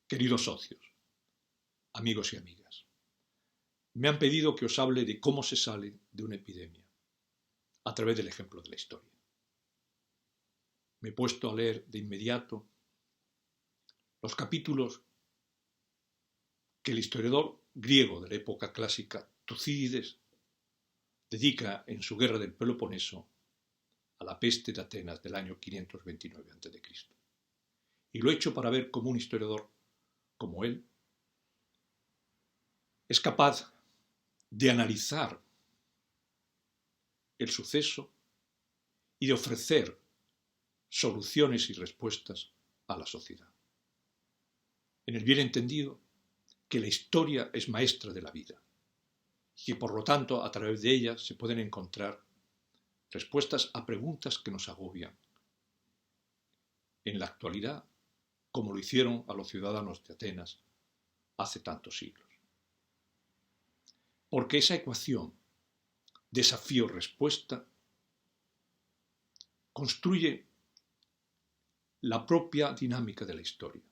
Queridos socios, amigos y amigas, me han pedido que os hable de cómo se sale de una epidemia a través del ejemplo de la historia. Me he puesto a leer de inmediato los capítulos que el historiador griego de la época clásica, Tucídides, dedica en su Guerra del Peloponeso a la peste de Atenas del año 529 a.C. Y lo he hecho para ver cómo un historiador como él es capaz de analizar el suceso y de ofrecer soluciones y respuestas a la sociedad. En el bien entendido que la historia es maestra de la vida y que por lo tanto a través de ella se pueden encontrar respuestas a preguntas que nos agobian en la actualidad, como lo hicieron a los ciudadanos de Atenas hace tantos siglos. Porque esa ecuación desafío-respuesta construye la propia dinámica de la historia,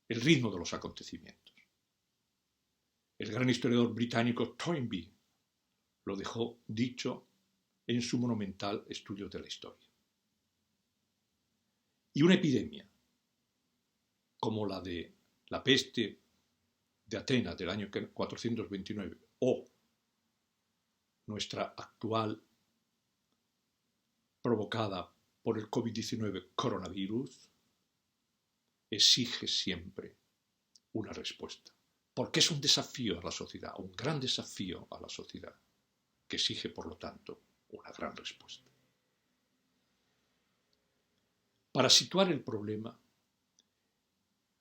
el ritmo de los acontecimientos. El gran historiador británico Toynbee lo dejó dicho en su monumental Estudio de la Historia. Y una epidemia, como la de la peste de Atenas del año 429 o nuestra actual provocada por el COVID-19 coronavirus, exige siempre una respuesta, porque es un desafío a la sociedad, un gran desafío a la sociedad, que exige, por lo tanto, una gran respuesta. Para situar el problema,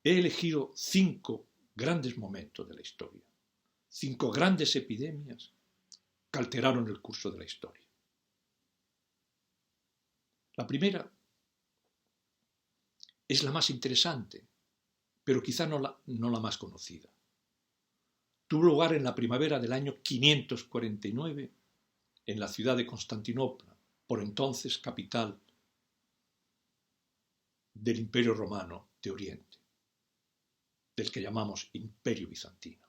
he elegido 5 grandes momentos de la historia, 5 grandes epidemias que alteraron el curso de la historia. La primera es la más interesante, pero quizá no la más conocida. Tuvo lugar en la primavera del año 549 en la ciudad de Constantinopla, por entonces capital del Imperio Romano de Oriente, del que llamamos Imperio Bizantino.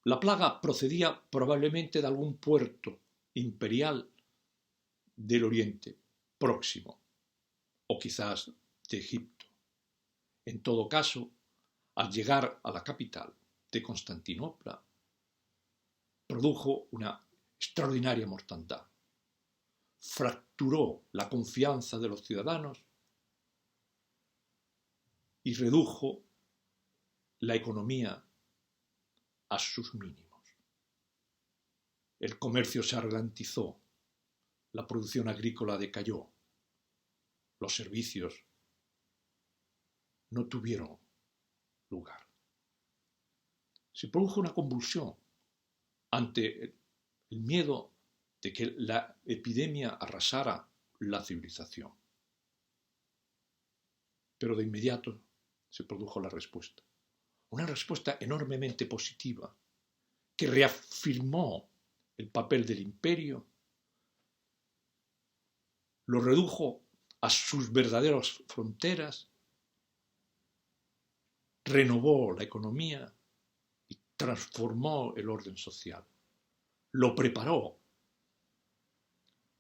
La plaga procedía probablemente de algún puerto imperial del Oriente Próximo, o quizás de Egipto. En todo caso, al llegar a la capital de Constantinopla, produjo una extraordinaria mortandad. Fracturó la confianza de los ciudadanos y redujo la economía a sus mínimos. El comercio se ralentizó, la producción agrícola decayó, los servicios no tuvieron lugar. Se produjo una convulsión ante el miedo de que la epidemia arrasara la civilización. Pero de inmediato se produjo la respuesta. Una respuesta enormemente positiva que reafirmó el papel del imperio, lo redujo a sus verdaderas fronteras, renovó la economía y transformó el orden social. Lo preparó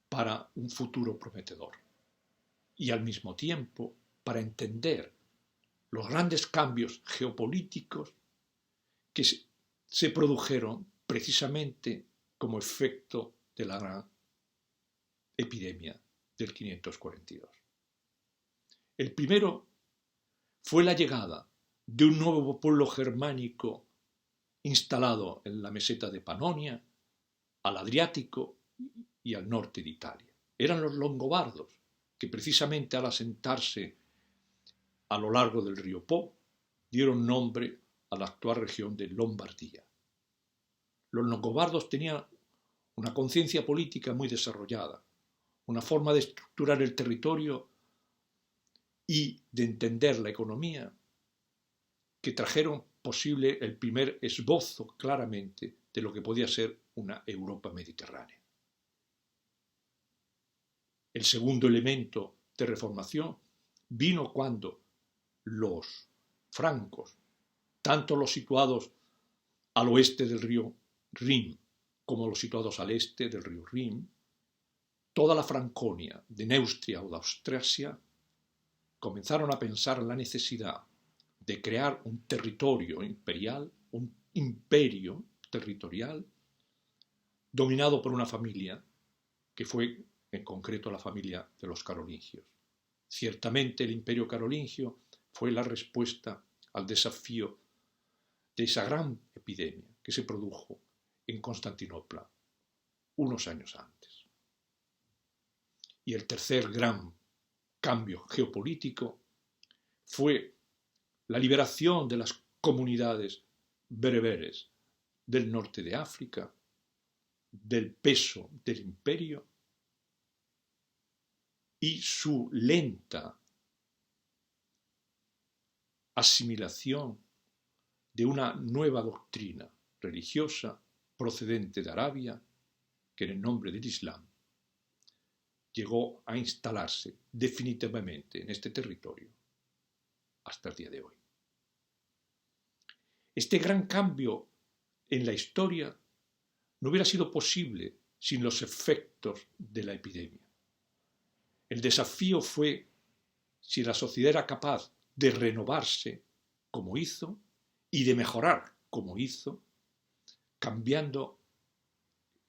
para un futuro prometedor y al mismo tiempo para entender los grandes cambios geopolíticos que se produjeron precisamente como efecto de la gran epidemia del 542. El primero fue la llegada de un nuevo pueblo germánico instalado en la meseta de Panonia, al Adriático y al norte de Italia. Eran los longobardos, que precisamente al asentarse a lo largo del río Po, dieron nombre a la actual región de Lombardía. Los longobardos tenían una conciencia política muy desarrollada, una forma de estructurar el territorio y de entender la economía que trajeron posible el primer esbozo claramente de lo que podía ser una Europa mediterránea. El segundo elemento de reformación vino cuando los francos, tanto los situados al oeste del río Rin como los situados al este del río Rin, toda la Franconia de Neustria o de Austrasia, comenzaron a pensar la necesidad de crear un territorio imperial, un imperio territorial, dominado por una familia que fue en concreto la familia de los carolingios. Ciertamente el imperio carolingio fue la respuesta al desafío de esa gran epidemia que se produjo en Constantinopla unos años antes. Y el tercer gran cambio geopolítico fue la liberación de las comunidades bereberes del norte de África, del peso del imperio y su lenta asimilación de una nueva doctrina religiosa procedente de Arabia, que en el nombre del Islam llegó a instalarse definitivamente en este territorio hasta el día de hoy. Este gran cambio en la historia no hubiera sido posible sin los efectos de la epidemia. El desafío fue si la sociedad era capaz de renovarse como hizo y de mejorar como hizo, cambiando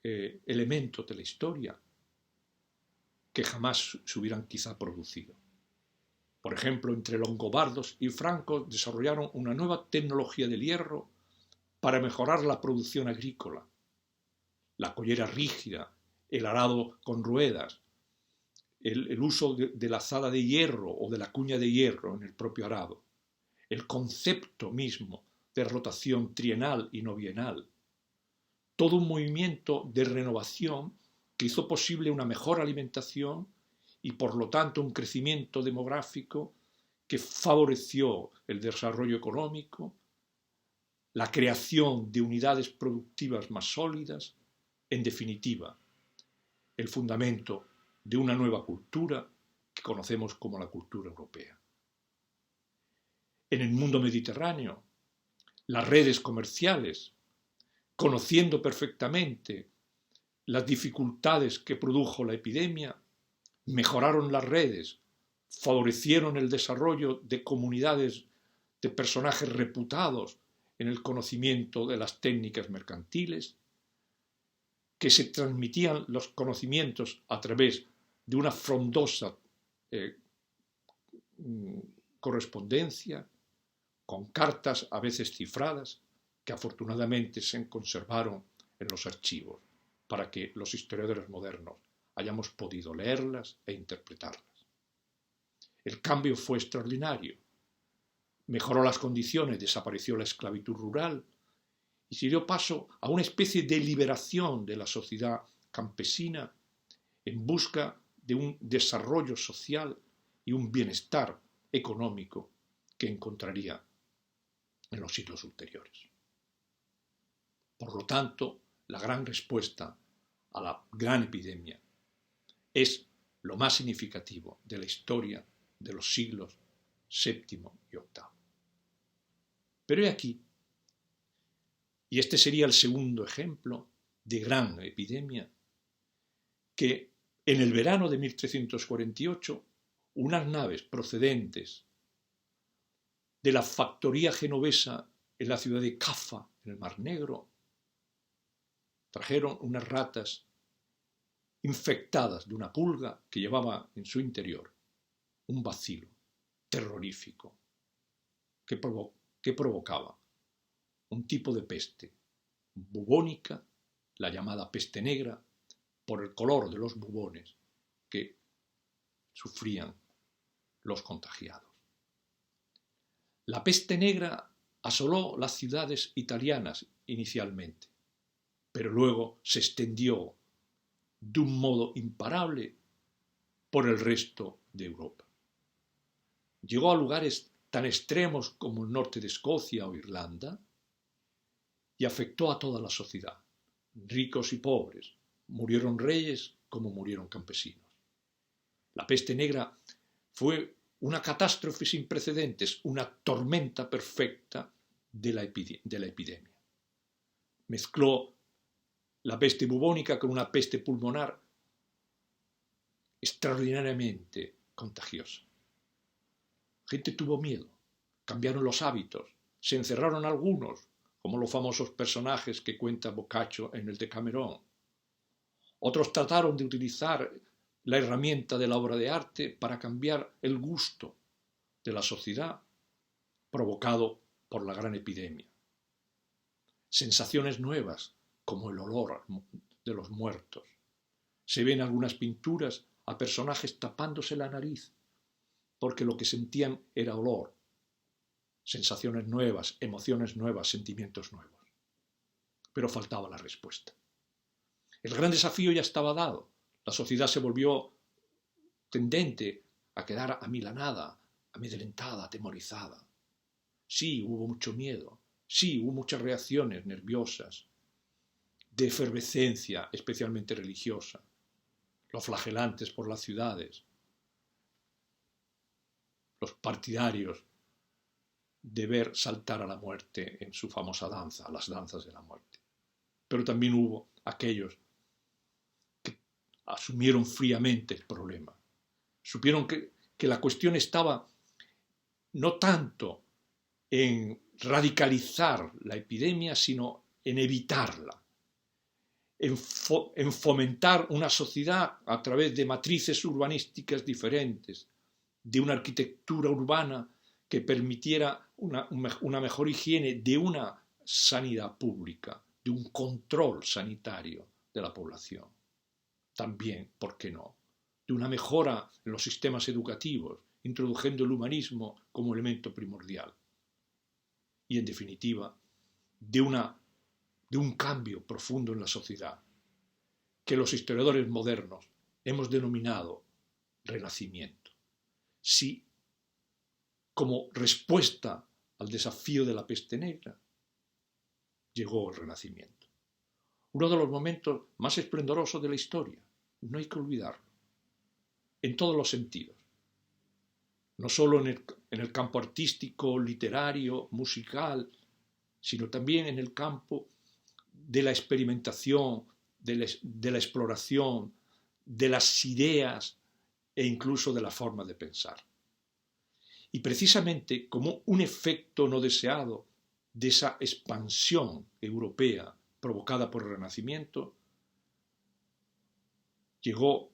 elementos de la historia que jamás se hubieran quizá producido. Por ejemplo, entre longobardos y francos desarrollaron una nueva tecnología del hierro para mejorar la producción agrícola, la collera rígida, el arado con ruedas, el uso de la azada de hierro o de la cuña de hierro en el propio arado, el concepto mismo de rotación trienal y no bienal, todo un movimiento de renovación que hizo posible una mejor alimentación y por lo tanto un crecimiento demográfico que favoreció el desarrollo económico, la creación de unidades productivas más sólidas, en definitiva, el fundamento de una nueva cultura que conocemos como la cultura europea. En el mundo mediterráneo, las redes comerciales, conociendo perfectamente las dificultades que produjo la epidemia, mejoraron las redes, favorecieron el desarrollo de comunidades de personajes reputados en el conocimiento de las técnicas mercantiles, que se transmitían los conocimientos a través de una frondosa correspondencia, con cartas a veces cifradas, que afortunadamente se conservaron en los archivos, para que los historiadores modernos hayamos podido leerlas e interpretarlas. El cambio fue extraordinario. Mejoró las condiciones, desapareció la esclavitud rural y se dio paso a una especie de liberación de la sociedad campesina en busca de un desarrollo social y un bienestar económico que encontraría en los siglos ulteriores. Por lo tanto, la gran respuesta a la gran epidemia es lo más significativo de la historia de los siglos VII y VIII. Pero he aquí, y este sería el segundo ejemplo de gran epidemia, que en el verano de 1348 unas naves procedentes de la factoría genovesa en la ciudad de Caffa, en el Mar Negro, trajeron unas ratas infectadas de una pulga que llevaba en su interior un bacilo terrorífico que provocaba un tipo de peste bubónica, la llamada peste negra, por el color de los bubones que sufrían los contagiados. La peste negra asoló las ciudades italianas inicialmente, pero luego se extendió de un modo imparable por el resto de Europa. Llegó a lugares tan extremos como el norte de Escocia o Irlanda y afectó a toda la sociedad, ricos y pobres, murieron reyes como murieron campesinos. La peste negra fue una catástrofe sin precedentes, una tormenta perfecta de la epidemia. Mezcló la peste bubónica con una peste pulmonar extraordinariamente contagiosa. La gente tuvo miedo, cambiaron los hábitos, se encerraron algunos, como los famosos personajes que cuenta Boccaccio en el Decamerón. Otros trataron de utilizar la herramienta de la obra de arte para cambiar el gusto de la sociedad provocado por la gran epidemia. Sensaciones nuevas, como el olor de los muertos. Se ven algunas pinturas a personajes tapándose la nariz, porque lo que sentían era olor. Sensaciones nuevas, emociones nuevas, sentimientos nuevos. Pero faltaba la respuesta. El gran desafío ya estaba dado. La sociedad se volvió tendente a quedar amilanada, amedrentada, atemorizada. Sí, hubo mucho miedo. Sí, hubo muchas reacciones nerviosas, de efervescencia, especialmente religiosa, los flagelantes por las ciudades, los partidarios de ver saltar a la muerte en su famosa danza, las danzas de la muerte. Pero también hubo aquellos que asumieron fríamente el problema. Supieron que la cuestión estaba no tanto en radicalizar la epidemia, sino en evitarla, en fomentar una sociedad a través de matrices urbanísticas diferentes, de una arquitectura urbana que permitiera una mejor higiene, de una sanidad pública, de un control sanitario de la población. También, ¿por qué no?, de una mejora en los sistemas educativos, introduciendo el humanismo como elemento primordial. Y, en definitiva, de un cambio profundo en la sociedad, que los historiadores modernos hemos denominado renacimiento. Sí, como respuesta al desafío de la peste negra, llegó el Renacimiento. Uno de los momentos más esplendorosos de la historia, no hay que olvidarlo, en todos los sentidos. No solo en el campo artístico, literario, musical, sino también en el campo de la experimentación, de la exploración, de las ideas e incluso de la forma de pensar. Y precisamente como un efecto no deseado de esa expansión europea provocada por el Renacimiento, llegó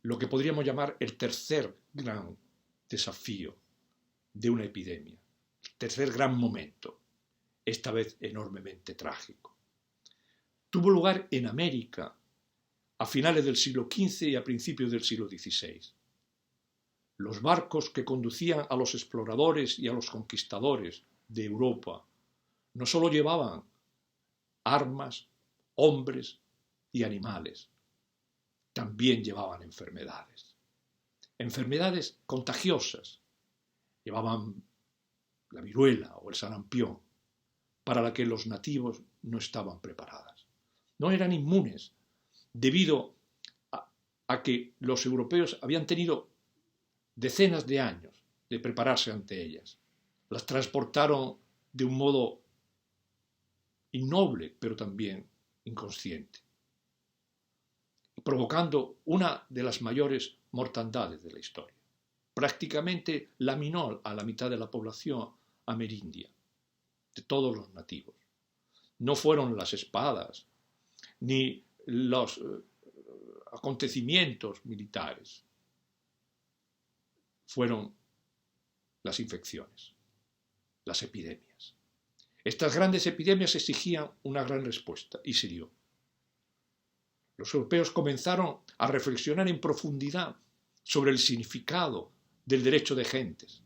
lo que podríamos llamar el tercer gran desafío de una epidemia, el tercer gran momento, esta vez enormemente trágico. Tuvo lugar en América a finales del siglo XV y a principios del siglo XVI. Los barcos que conducían a los exploradores y a los conquistadores de Europa no solo llevaban armas, hombres y animales, también llevaban enfermedades. Enfermedades contagiosas. Llevaban la viruela o el sarampión, para la que los nativos no estaban preparadas. No eran inmunes, debido a que los europeos habían tenido decenas de años de prepararse ante ellas. Las transportaron de un modo innoble, pero también inconsciente, provocando una de las mayores mortandades de la historia. Prácticamente laminó a la mitad de la población amerindia, de todos los nativos. No fueron las espadas, ni los acontecimientos militares, fueron las infecciones, las epidemias. Estas grandes epidemias exigían una gran respuesta y se dio. Los europeos comenzaron a reflexionar en profundidad sobre el significado del derecho de gentes.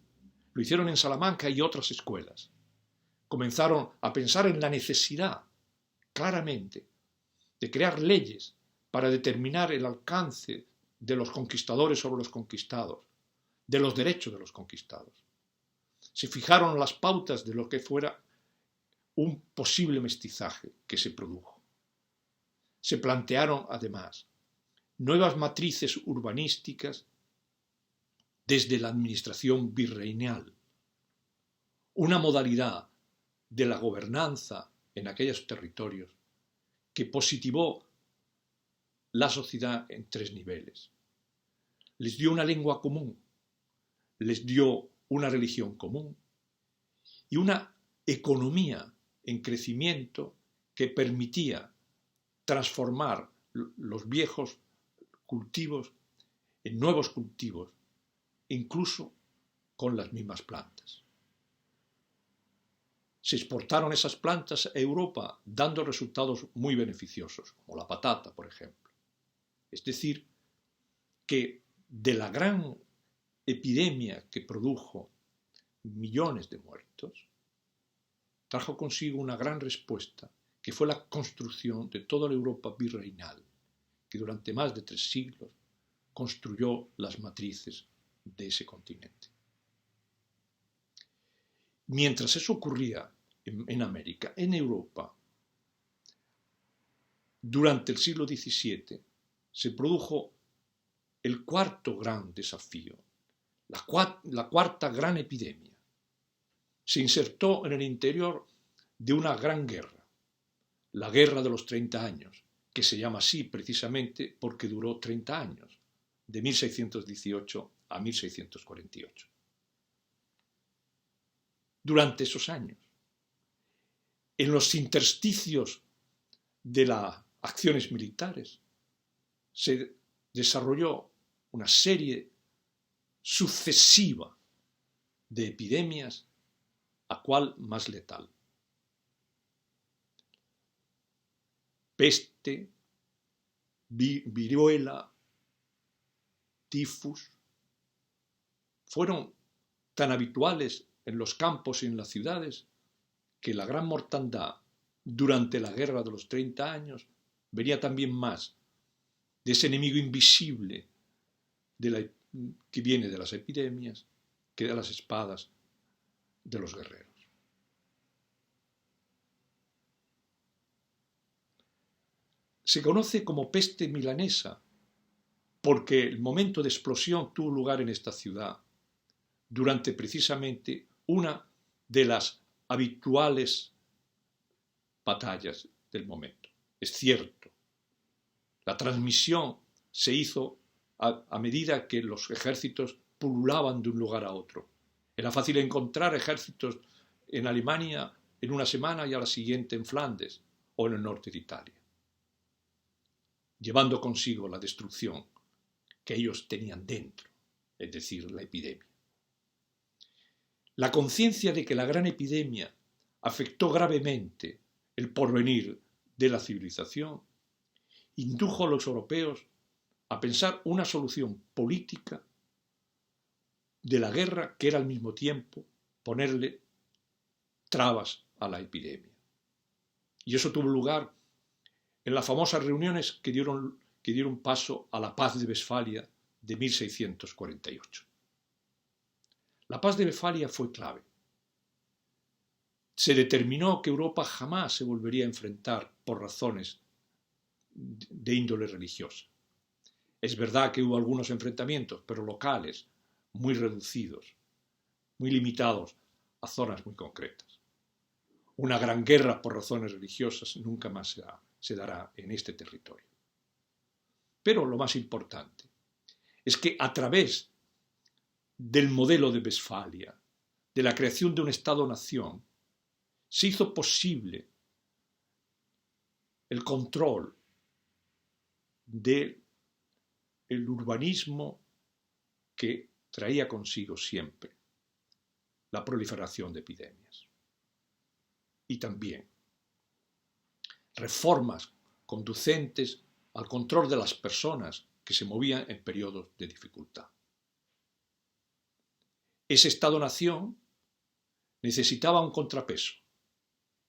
Lo hicieron en Salamanca y otras escuelas. Comenzaron a pensar en la necesidad, claramente, de crear leyes para determinar el alcance de los conquistadores sobre los conquistados, de los derechos de los conquistados. Se fijaron las pautas de lo que fuera un posible mestizaje que se produjo. Se plantearon, además, nuevas matrices urbanísticas desde la administración virreinal, una modalidad de la gobernanza en aquellos territorios que positivó la sociedad en tres niveles. Les dio una lengua común, les dio una religión común y una economía en crecimiento que permitía transformar los viejos cultivos en nuevos cultivos, incluso con las mismas plantas. Se exportaron esas plantas a Europa dando resultados muy beneficiosos, como la patata, por ejemplo. Es decir, que de la gran epidemia que produjo millones de muertos, trajo consigo una gran respuesta, que fue la construcción de toda la Europa virreinal, que durante más de 3 siglos construyó las matrices de ese continente. Mientras eso ocurría en América, en Europa, durante el siglo XVII, se produjo el cuarto gran desafío, la cuarta gran epidemia. Se insertó en el interior de una gran guerra, la Guerra de los 30 años, que se llama así precisamente porque duró 30 años, de 1618 a 1648. Durante esos años, en los intersticios de las acciones militares, se desarrolló una serie sucesiva de epidemias, a cual más letal. Peste, viruela, tifus, fueron tan habituales en los campos y en las ciudades que la gran mortandad durante la Guerra de los 30 años venía también más de ese enemigo invisible que viene de las epidemias que de las espadas de los guerreros. Se conoce como peste milanesa porque el momento de explosión tuvo lugar en esta ciudad durante precisamente una de las habituales batallas del momento. Es cierto, la transmisión se hizo a medida que los ejércitos pululaban de un lugar a otro. Era fácil encontrar ejércitos en Alemania en una semana y a la siguiente en Flandes o en el norte de Italia, llevando consigo la destrucción que ellos tenían dentro, es decir, la epidemia. La conciencia de que la gran epidemia afectó gravemente el porvenir de la civilización indujo a los europeos a pensar una solución política de la guerra que era al mismo tiempo ponerle trabas a la epidemia. Y eso tuvo lugar en las famosas reuniones que dieron paso a la Paz de Westfalia de 1648. La Paz de Westfalia fue clave. Se determinó que Europa jamás se volvería a enfrentar por razones de índole religiosa. Es verdad que hubo algunos enfrentamientos, pero locales, muy reducidos, muy limitados a zonas muy concretas. Una gran guerra por razones religiosas nunca más se dará en este territorio. Pero lo más importante es que a través del modelo de Westfalia, de la creación de un Estado-nación, se hizo posible el control del urbanismo que traía consigo siempre la proliferación de epidemias. Y también reformas conducentes al control de las personas que se movían en periodos de dificultad. Ese Estado-nación necesitaba un contrapeso,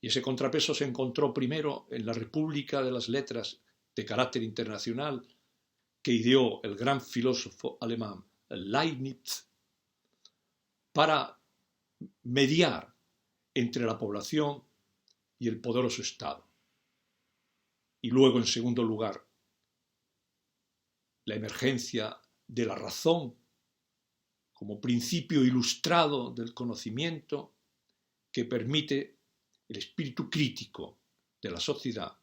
y ese contrapeso se encontró primero en la República de las Letras de carácter internacional que ideó el gran filósofo alemán Leibniz para mediar entre la población y el poderoso Estado. Y luego, en segundo lugar, la emergencia de la razón como principio ilustrado del conocimiento que permite el espíritu crítico de la sociedad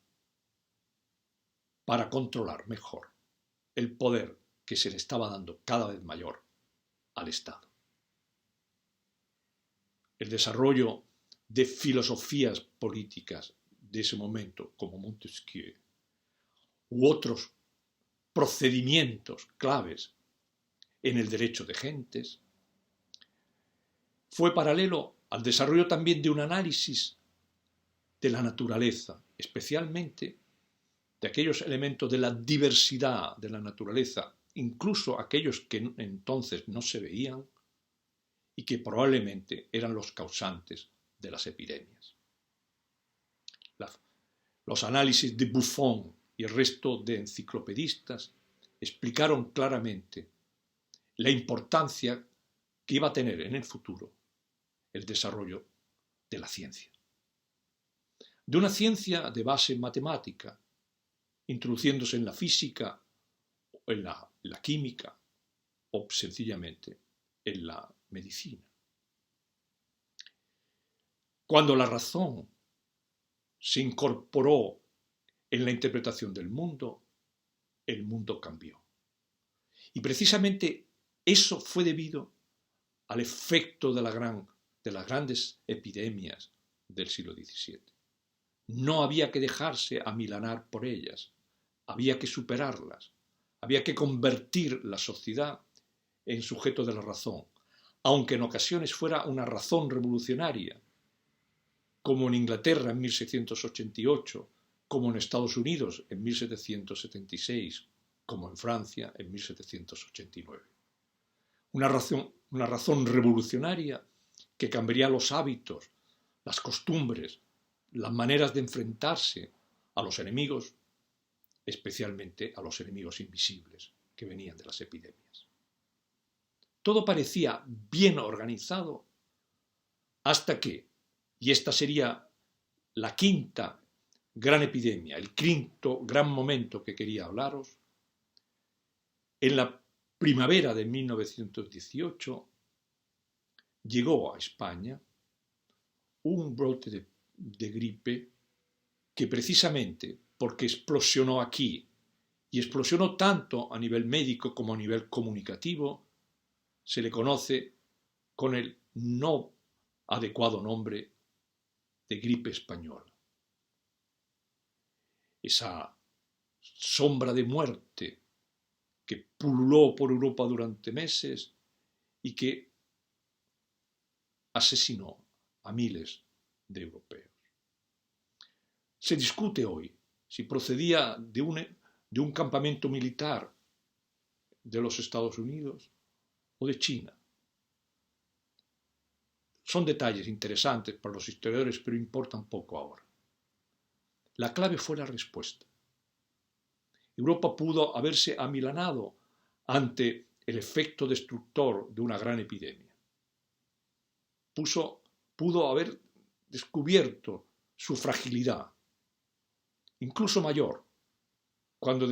para controlar mejor el poder que se le estaba dando cada vez mayor al Estado. El desarrollo de filosofías políticas de ese momento, como Montesquieu, u otros procedimientos claves en el derecho de gentes, fue paralelo al desarrollo también de un análisis de la naturaleza, especialmente de aquellos elementos de la diversidad de la naturaleza, incluso aquellos que entonces no se veían y que probablemente eran los causantes de las epidemias. Los análisis de Buffon y el resto de enciclopedistas explicaron claramente la importancia que iba a tener en el futuro el desarrollo de la ciencia. De una ciencia de base matemática, introduciéndose en la física, en la química o sencillamente en la medicina. Cuando la razón se incorporó en la interpretación del mundo, el mundo cambió. Y precisamente eso fue debido al efecto de las grandes epidemias del siglo XVII. No había que dejarse amilanar por ellas, había que superarlas, había que convertir la sociedad en sujeto de la razón, aunque en ocasiones fuera una razón revolucionaria, como en Inglaterra en 1688, como en Estados Unidos en 1776, como en Francia en 1789. Una razón revolucionaria que cambiaría los hábitos, las costumbres, las maneras de enfrentarse a los enemigos, especialmente a los enemigos invisibles que venían de las epidemias. Todo parecía bien organizado hasta que, y esta sería la quinta gran epidemia, el quinto gran momento que quería hablaros, en la primavera de 1918 llegó a España un brote de gripe que precisamente porque explosionó aquí y explosionó tanto a nivel médico como a nivel comunicativo, se le conoce con el no adecuado nombre de gripe española. Esa sombra de muerte que pululó por Europa durante meses y que asesinó a miles de europeos. Se discute hoy si procedía de un campamento militar de los Estados Unidos o de China. Son detalles interesantes para los historiadores, pero importan poco ahora. La clave fue la respuesta. Europa pudo haberse amilanado ante el efecto destructor de una gran epidemia. Pudo haber descubierto su fragilidad, incluso mayor, cuando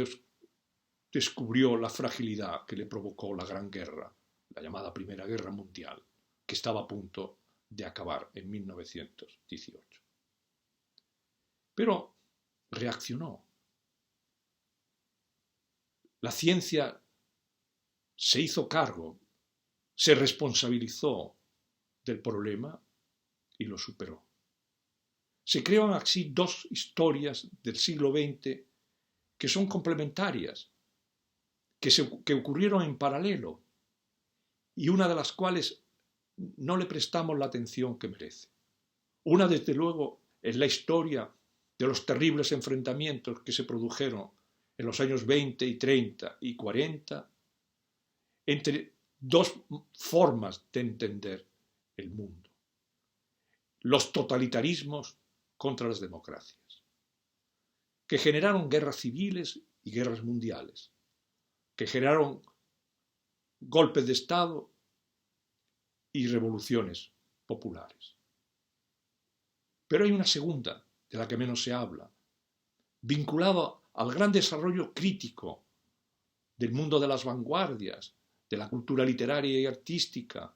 descubrió la fragilidad que le provocó la Gran Guerra, la llamada Primera Guerra Mundial, que estaba a punto de acabar en 1918. Pero reaccionó. La ciencia se hizo cargo, se responsabilizó del problema y lo superó. Se crean así dos historias del siglo XX que son complementarias, que ocurrieron en paralelo y una de las cuales no le prestamos la atención que merece. Una, desde luego, es la historia de los terribles enfrentamientos que se produjeron en los años 20 y 30 y 40 entre dos formas de entender el mundo. Los totalitarismos contra las democracias, que generaron guerras civiles y guerras mundiales, que generaron golpes de Estado y revoluciones populares. Pero hay una segunda, de la que menos se habla, vinculada al gran desarrollo crítico del mundo de las vanguardias, de la cultura literaria y artística,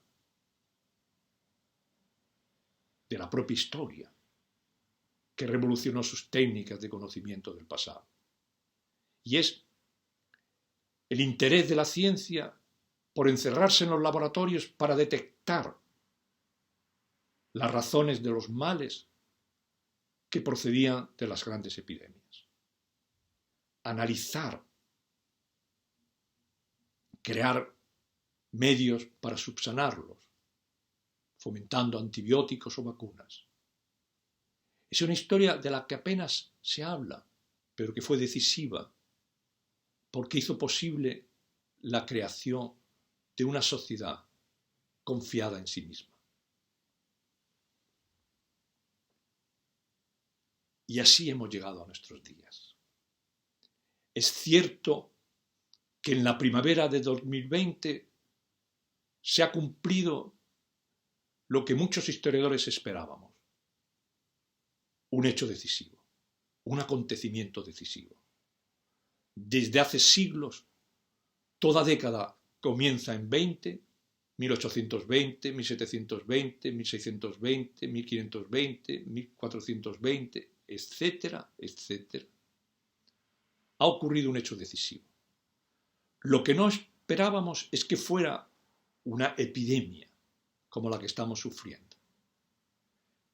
de la propia historia, que revolucionó sus técnicas de conocimiento del pasado. Y es el interés de la ciencia por encerrarse en los laboratorios para detectar las razones de los males que procedían de las grandes epidemias. Analizar, crear medios para subsanarlos, fomentando antibióticos o vacunas. Es una historia de la que apenas se habla, pero que fue decisiva, porque hizo posible la creación de una sociedad confiada en sí misma. Y así hemos llegado a nuestros días. Es cierto que en la primavera de 2020 se ha cumplido lo que muchos historiadores esperábamos: un hecho decisivo, un acontecimiento decisivo. Desde hace siglos, toda década comienza en 20, 1820, 1720, 1620, 1520, 1420, etcétera, etcétera. Ha ocurrido un hecho decisivo. Lo que no esperábamos es que fuera una epidemia como la que estamos sufriendo.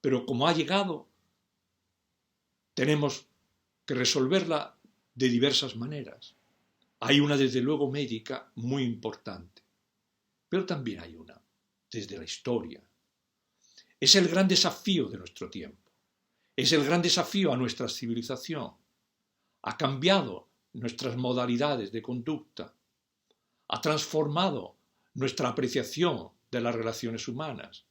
Pero como ha llegado, tenemos que resolverla de diversas maneras. Hay una, desde luego, médica muy importante, pero también hay una desde la historia. Es el gran desafío de nuestro tiempo. Es el gran desafío a nuestra civilización. Ha cambiado nuestras modalidades de conducta. Ha transformado nuestra apreciación de las relaciones humanas.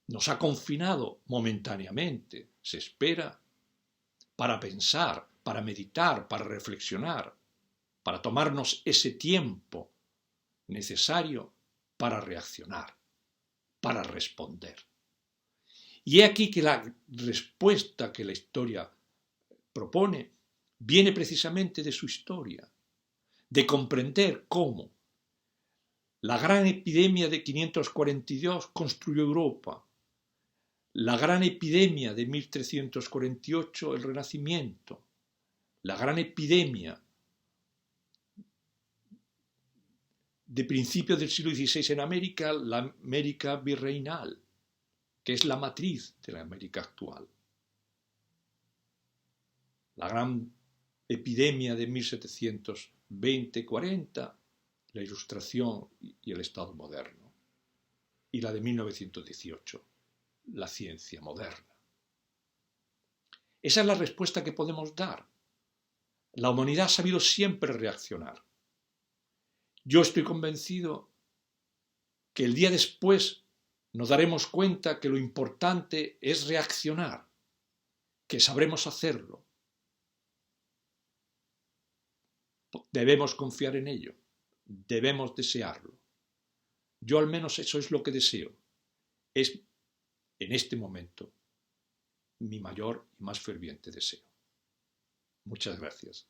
Nos ha confinado momentáneamente, se espera, para pensar, para meditar, para reflexionar, para tomarnos ese tiempo necesario para reaccionar, para responder. Y he aquí que la respuesta que la historia propone viene precisamente de su historia, de comprender cómo la gran epidemia de 542 construyó Europa, la gran epidemia de 1348 el Renacimiento, la gran epidemia de principios del siglo XVI en América, la América virreinal, que es la matriz de la América actual. La gran epidemia de 1720-40, la Ilustración y el Estado moderno. Y la de 1918, la ciencia moderna. Esa es la respuesta que podemos dar. La humanidad ha sabido siempre reaccionar. Yo estoy convencido que el día después nos daremos cuenta que lo importante es reaccionar, que sabremos hacerlo. Debemos confiar en ello, debemos desearlo. Yo al menos eso es lo que deseo. Es en este momento mi mayor y más ferviente deseo. Muchas gracias.